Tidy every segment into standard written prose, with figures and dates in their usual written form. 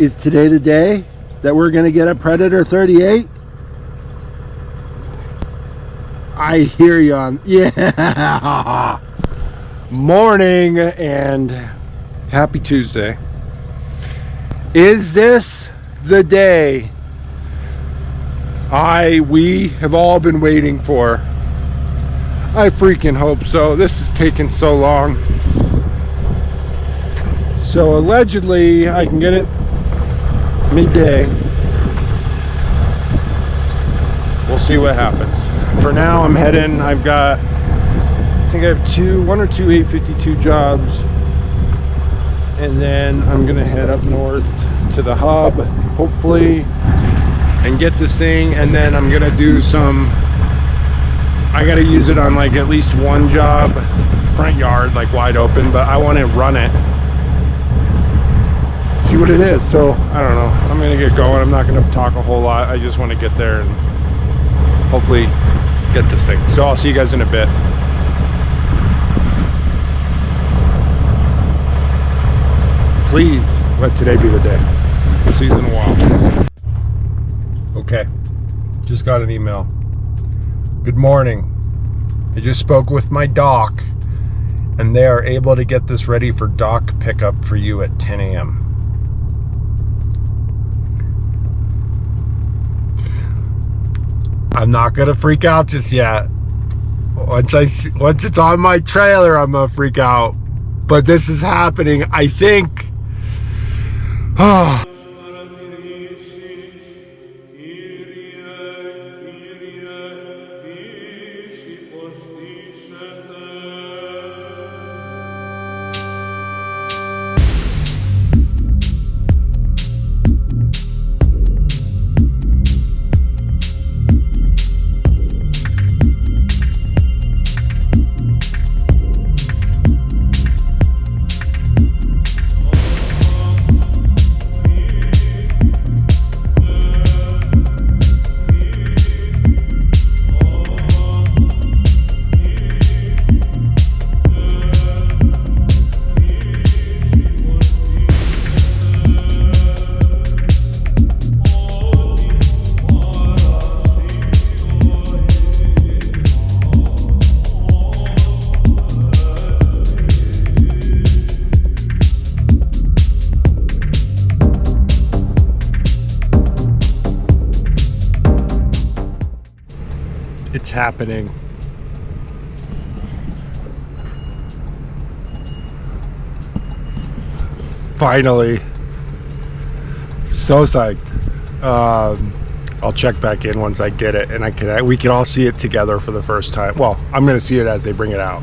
Is today the day that we're going to get a Predator 38? I hear you on, yeah. Morning and happy Tuesday. Is this the day we have all been waiting for? I freaking hope so. This has taken so long. So allegedly I can get it midday. We'll see what happens. For now I'm heading, I think I have one or two 852 jobs, and then I'm gonna head up north to the hub, hopefully, and get this thing, and then I'm gonna do I gotta use it on like at least one job, front yard, like wide open, but I want to run it, see what it is. So I don't know, I'm gonna get going. I'm not gonna talk a whole lot. I just want to get there and hopefully get this thing. So I'll see you guys in a bit. Please let today be the day. We'll see you in a while. Okay, just got an email. Good morning. I just spoke with my dock, and they are able to get this ready for dock pickup for you at 10 a.m. I'm not gonna freak out just yet. Once it's on my trailer, I'm gonna freak out. But this is happening, I think. Oh. It's happening. Finally. So psyched. I'll check back in once I get it, and we can all see it together for the first time. Well, I'm gonna see it as they bring it out,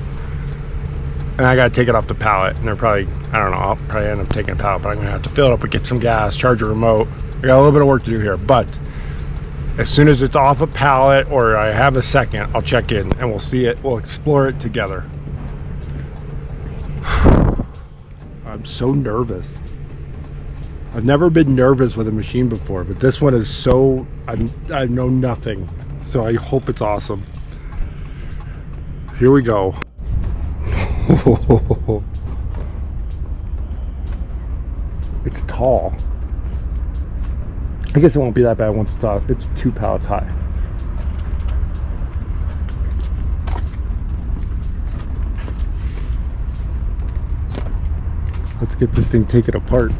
and I gotta take it off the pallet, and they're probably, I don't know, I'll probably end up taking a pallet, but I'm gonna have to fill it up and get some gas, charge a remote. I got a little bit of work to do here, but as soon as it's off a pallet or I have a second, I'll check in and we'll see it. We'll explore it together. I'm so nervous. I've never been nervous with a machine before, but this one is so, I know nothing. So I hope it's awesome. Here we go. It's tall. I guess it won't be that bad once it's off. It's 2 pallets high. Let's get this thing taken apart.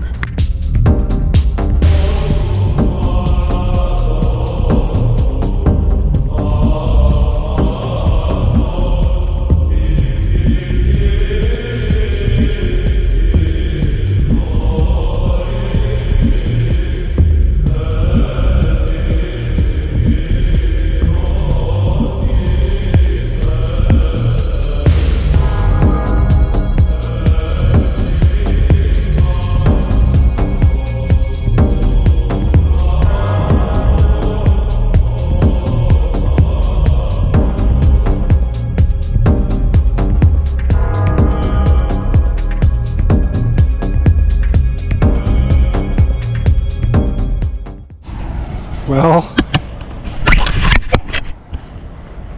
Well,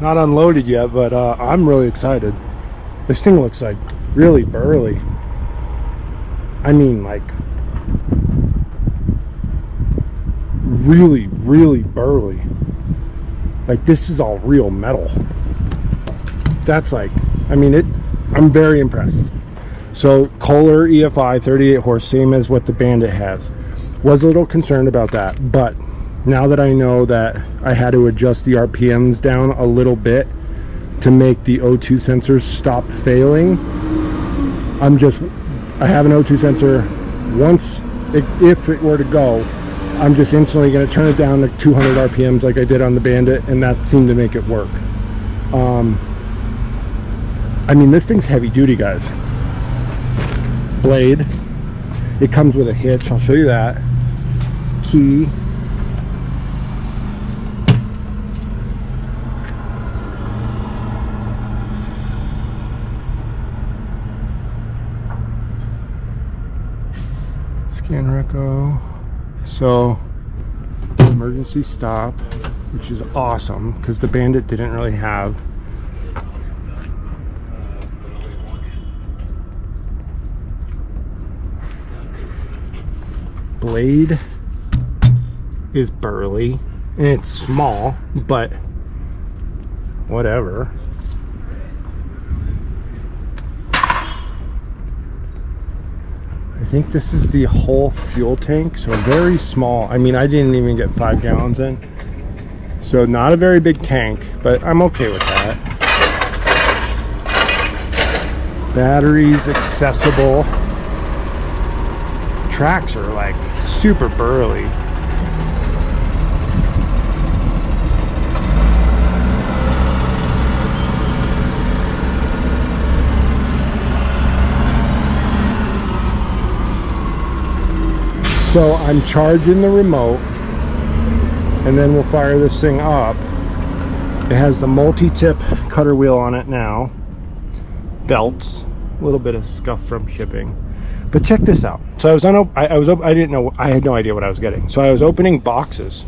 not unloaded yet, but I'm really excited. This thing looks like really burly. I mean, like really, really burly. Like, this is all real metal. That's like, I mean, I'm very impressed. So Kohler EFI 38 horse, same as what the Bandit has. Was a little concerned about that, but now that I know that I had to adjust the RPMs down a little bit to make the O2 sensors stop failing, I have an O2 sensor. Once if it were to go, I'm just instantly going to turn it down to 200 RPMs like I did on the Bandit, and that seemed to make it work. I mean, this thing's heavy duty, guys. Blade. It comes with a hitch. I'll show you that. Key. Scan reco. So, emergency stop, which is awesome because the Bandit didn't really have. Blade is burly and it's small, but whatever. I think this is the whole fuel tank, so very small. I mean, I didn't even get 5 gallons in, so not a very big tank, but I'm okay with that. Batteries accessible. Tracks are like super burly. So I'm charging the remote, and then we'll fire this thing up. It has the multi-tip cutter wheel on it now. Belts, a little bit of scuff from shipping. But check this out. So I didn't know, I had no idea what I was getting. So I was opening boxes.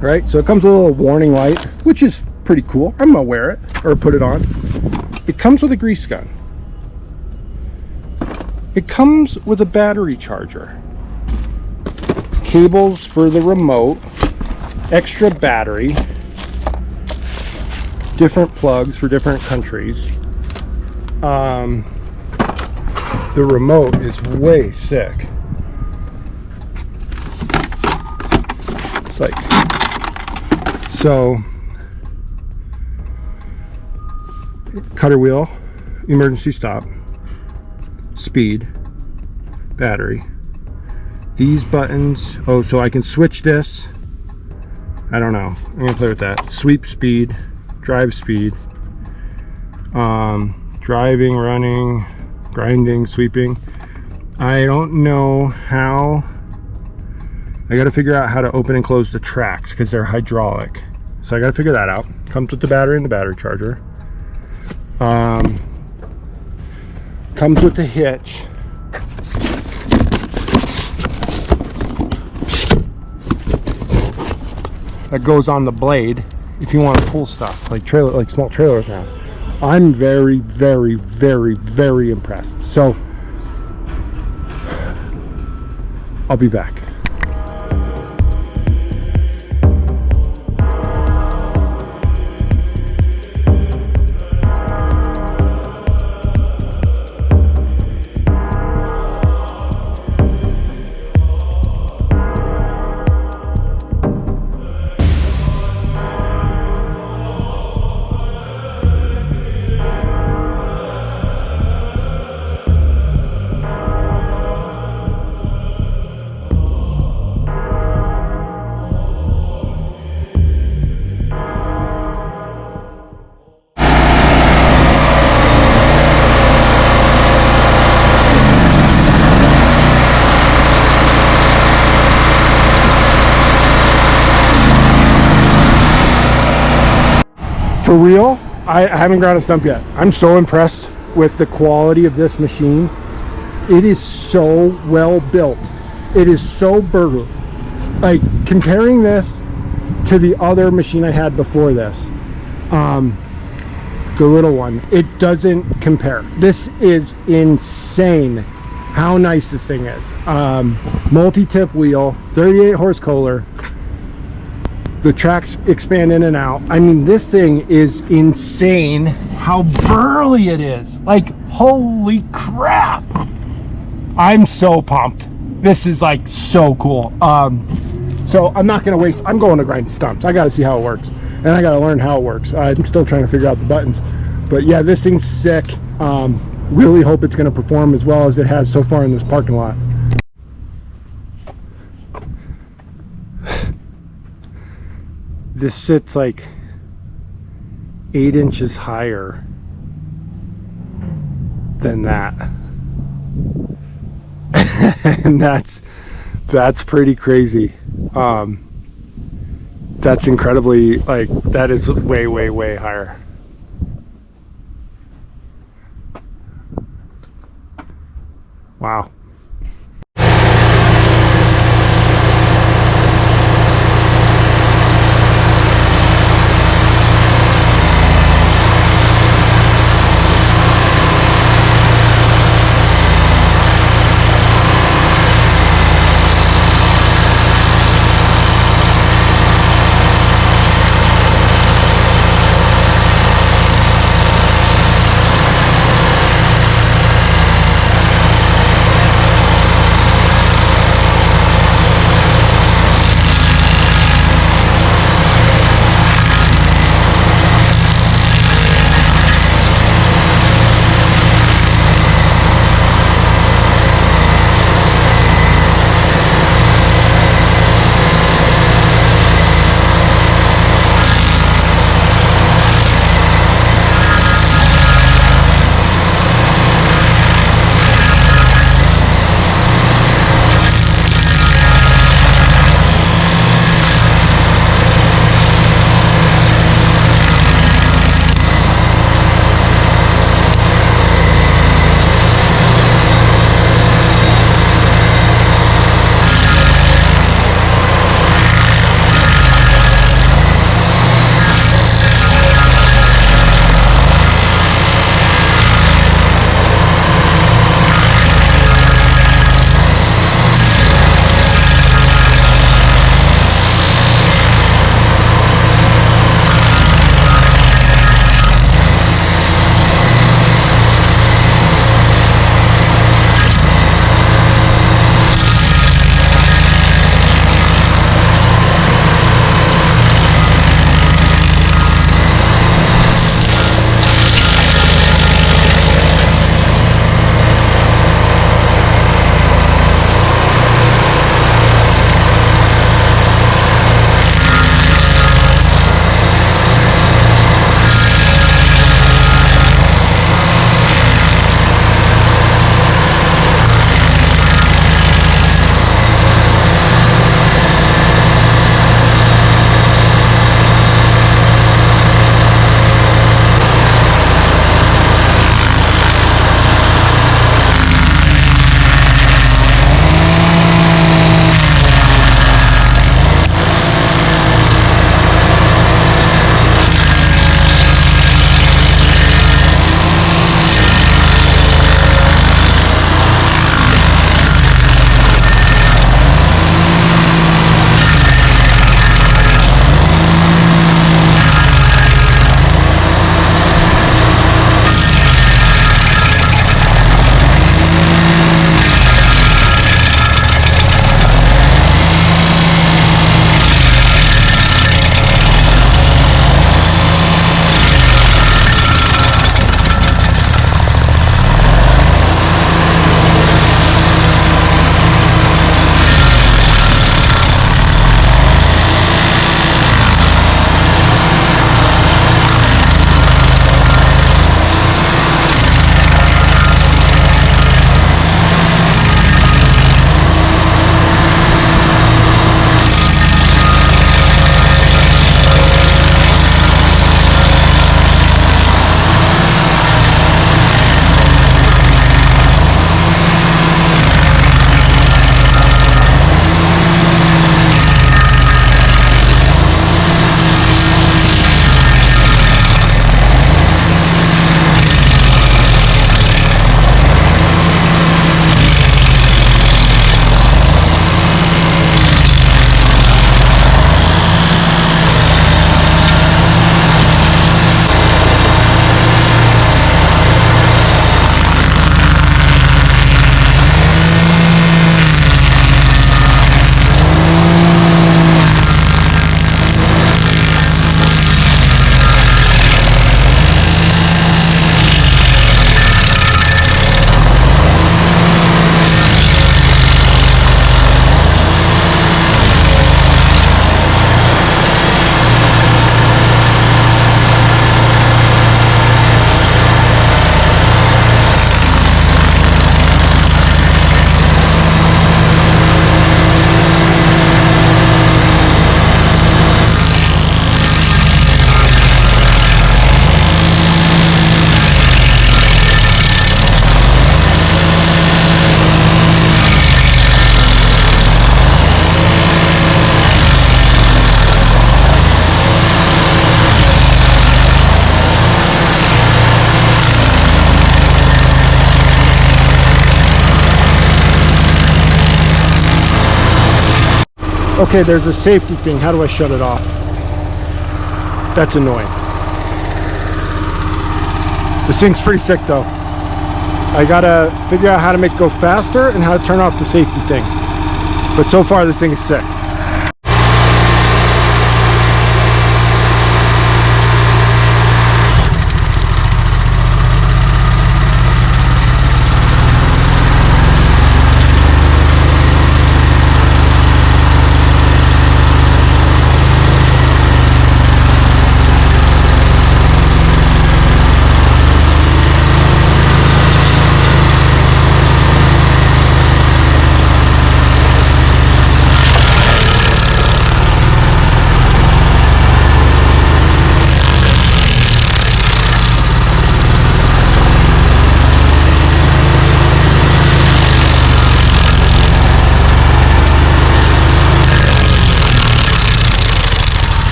Right? So it comes with a little warning light, which is pretty cool. I'm gonna wear it or put it on. It comes with a grease gun. It comes with a battery charger. Cables for the remote. Extra battery. Different plugs for different countries. The remote is way sick. It's like, so, cutter wheel, emergency stop, speed, battery. These buttons, oh, so I can switch this. I don't know, I'm gonna play with that. Sweep speed, drive speed, driving, running, grinding, sweeping. I don't know how. I got to figure out how to open and close the tracks because they're hydraulic. So I got to figure that out. Comes with the battery and the battery charger. Comes with the hitch. That goes on the blade if you want to pull stuff like small trailers now. I'm very, very, very, very impressed. So I'll be back. For real, I haven't ground a stump yet. I'm so impressed with the quality of this machine. It is so well built. It is so burly. Like, comparing this to the other machine I had before this, the little one, it doesn't compare. This is insane how nice this thing is. Multi-tip wheel, 38 horse Kohler. The tracks expand in and out. I mean, this thing is insane how burly it is. Like, holy crap. I'm so pumped. This is like so cool. So I'm not gonna waste, I'm going to grind stumps. I gotta see how it works. And I gotta learn how it works. I'm still trying to figure out the buttons. But yeah, this thing's sick. Really hope it's gonna perform as well as it has so far in this parking lot. This sits like 8 inches higher than that. And that's pretty crazy. That's incredibly, like, that is way higher. Wow. Okay, there's a safety thing. How do I shut it off? That's annoying. This thing's pretty sick though. I gotta figure out how to make it go faster and how to turn off the safety thing. But so far this thing is sick.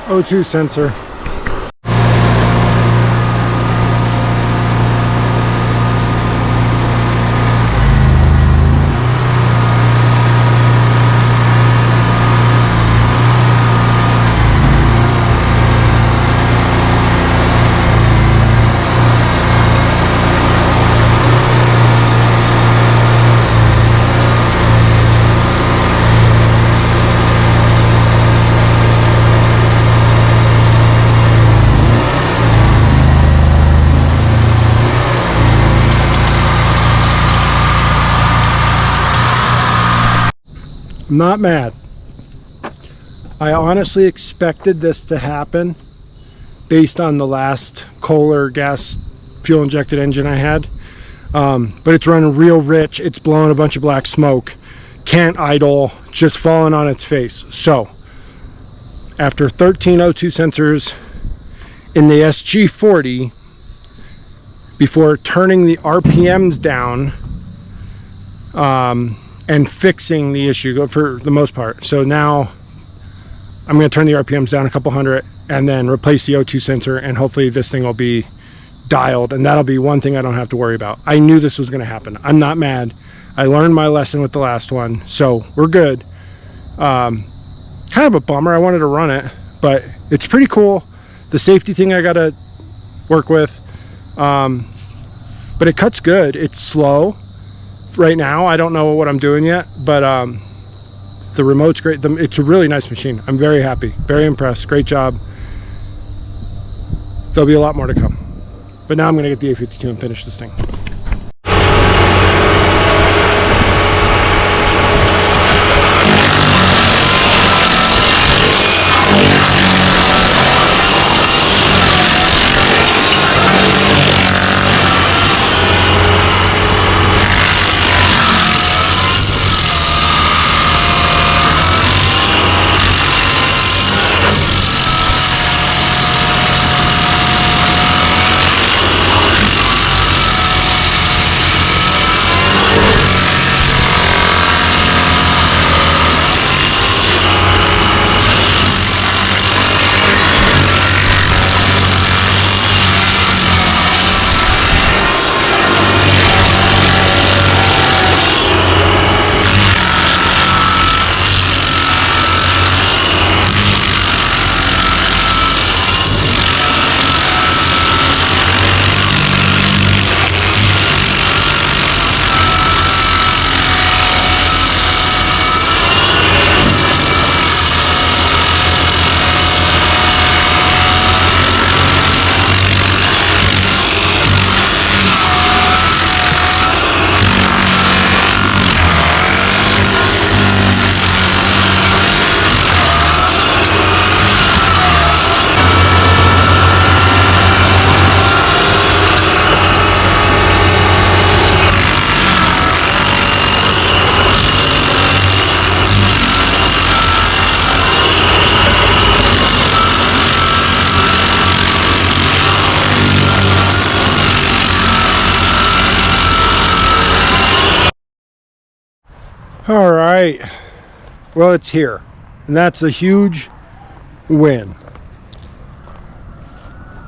O2 sensor. I'm not mad. I honestly expected this to happen based on the last Kohler gas fuel injected engine I had. But it's running real rich. It's blowing a bunch of black smoke. Can't idle, just falling on its face. So after 13 O2 sensors in the SG40, before turning the RPMs down, and fixing the issue for the most part. So now I'm going to turn the RPMs down a couple hundred and then replace the O2 sensor, and hopefully this thing will be dialed, and that'll be one thing I don't have to worry about. I knew this was going to happen. I'm not mad. I learned my lesson with the last one, so we're good. Kind of a bummer. I wanted to run it, but it's pretty cool. The safety thing I got to work with, but it cuts good. It's slow. Right now I don't know what I'm doing yet, but the remote's great. It's a really nice machine. I'm very happy, very impressed. Great job. There'll be a lot more to come, but now I'm going to get the A52 and finish this thing. All right, well, it's here, and that's a huge win.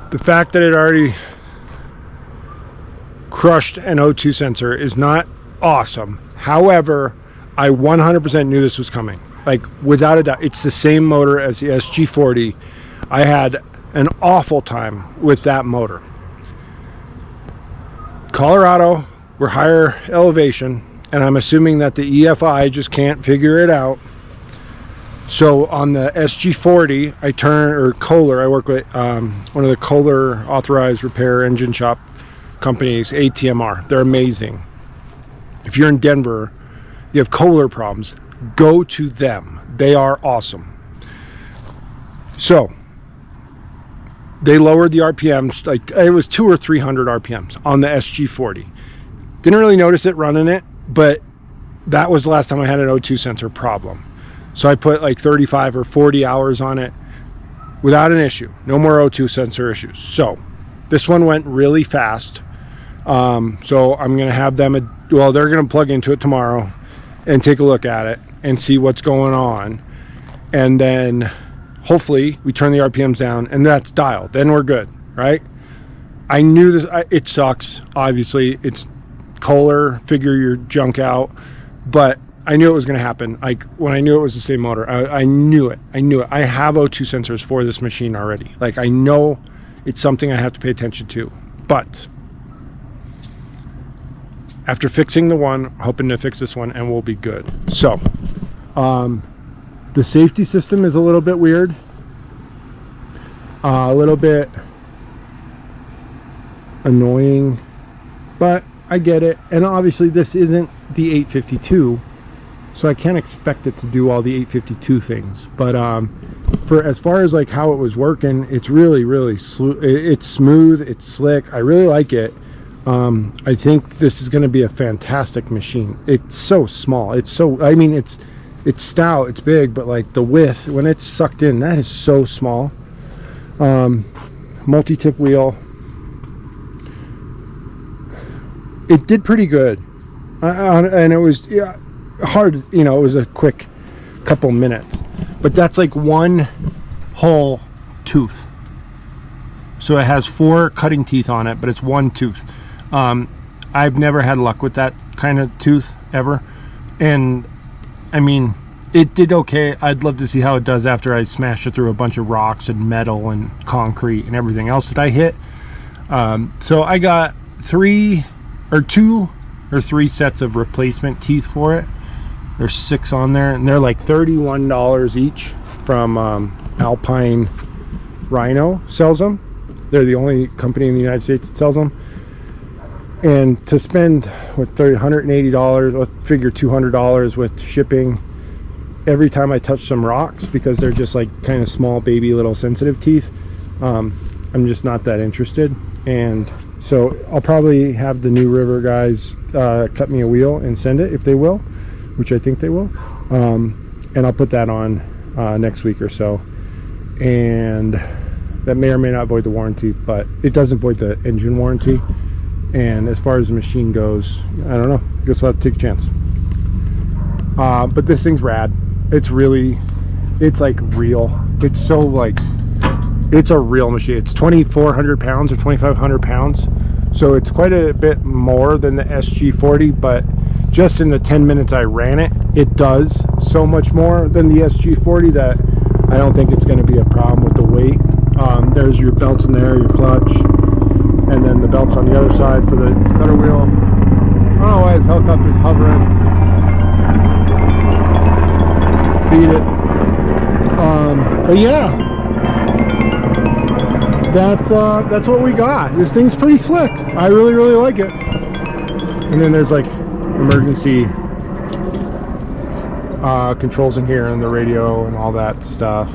The fact that it already crushed an O2 sensor is not awesome. However, I 100% knew this was coming. Like, without a doubt. It's the same motor as the SG40. I had an awful time with that motor. Colorado, we're higher elevation, and I'm assuming that the EFI just can't figure it out. So on the SG40, Kohler, I work with one of the Kohler authorized repair engine shop companies, ATMR. They're amazing. If you're in Denver, you have Kohler problems, go to them. They are awesome. So they lowered the RPMs, like it was 200 or 300 RPMs on the SG40. Didn't really notice it running it, but that was the last time I had an O2 sensor problem. So I put like 35 or 40 hours on it without an issue. No more O2 sensor issues. So this one went really fast. So I'm going to have them, they're going to plug into it tomorrow and take a look at it and see what's going on. And then hopefully we turn the RPMs down and that's dialed. Then we're good, right? I knew this, it sucks. Obviously, it's Kohler, figure your junk out. But I knew it was going to happen. Like, when I knew it was the same motor, I knew it. I have O2 sensors for this machine already. Like, I know it's something I have to pay attention to. But after fixing the one, hoping to fix this one, and we'll be good. So, the safety system is a little bit weird. A little bit annoying, but I get it. And obviously, this isn't the 852. So I can't expect it to do all the 852 things, but for as far as like how it was working, it's really it's smooth, it's slick. I really like it. I think this is going to be a fantastic machine. It's so small. It's stout, it's big, but like the width when it's sucked in, that is so small. Multi-tip wheel. It did pretty good, and it was hard, it was a quick couple minutes, but that's like one whole tooth. So it has 4 cutting teeth on it, but it's one tooth. I've never had luck with that kind of tooth ever, and I mean, it did okay. I'd love to see how it does after I smash it through a bunch of rocks and metal and concrete and everything else that I hit. So I got 2 or 3 sets of replacement teeth for it. There's 6 on there, and they're like $31 each from Alpine Rhino sells them. They're the only company in the United States that sells them. And to spend with $180, let's figure $200 with shipping every time I touch some rocks, because they're just like kind of small baby little sensitive teeth, I'm just not that interested. And so I'll probably have the New River guys cut me a wheel and send it if they will, which I think they will, and I'll put that on next week or so, and that may or may not void the warranty, but it doesn't void the engine warranty. And as far as the machine goes, I don't know, I guess we'll have to take a chance. But this thing's rad. It's like real. It's so like, it's a real machine. It's 2,400 pounds or 2,500 pounds, so it's quite a bit more than the SG40, but just in the 10 minutes I ran it, it does so much more than the SG40 that I don't think it's going to be a problem with the weight. There's your belts in there, your clutch, and then the belts on the other side for the cutter wheel. I don't know why this helicopter's hovering. Beat it. But yeah, that's what we got. This thing's pretty slick. I really like it. And then there's like emergency controls in here and the radio and all that stuff.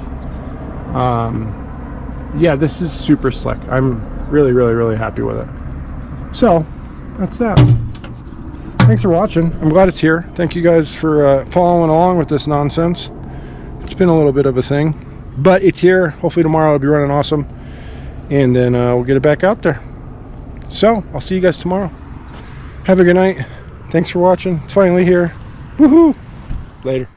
Yeah, this is super slick. I'm really happy with it. So that's that. Thanks for watching. I'm glad it's here. Thank you guys for following along with this nonsense. It's been a little bit of a thing, but it's here. Hopefully tomorrow it'll be running awesome, and then we'll get it back out there. So I'll see you guys tomorrow. Have a good night. Thanks for watching. It's finally here. Woohoo! Later.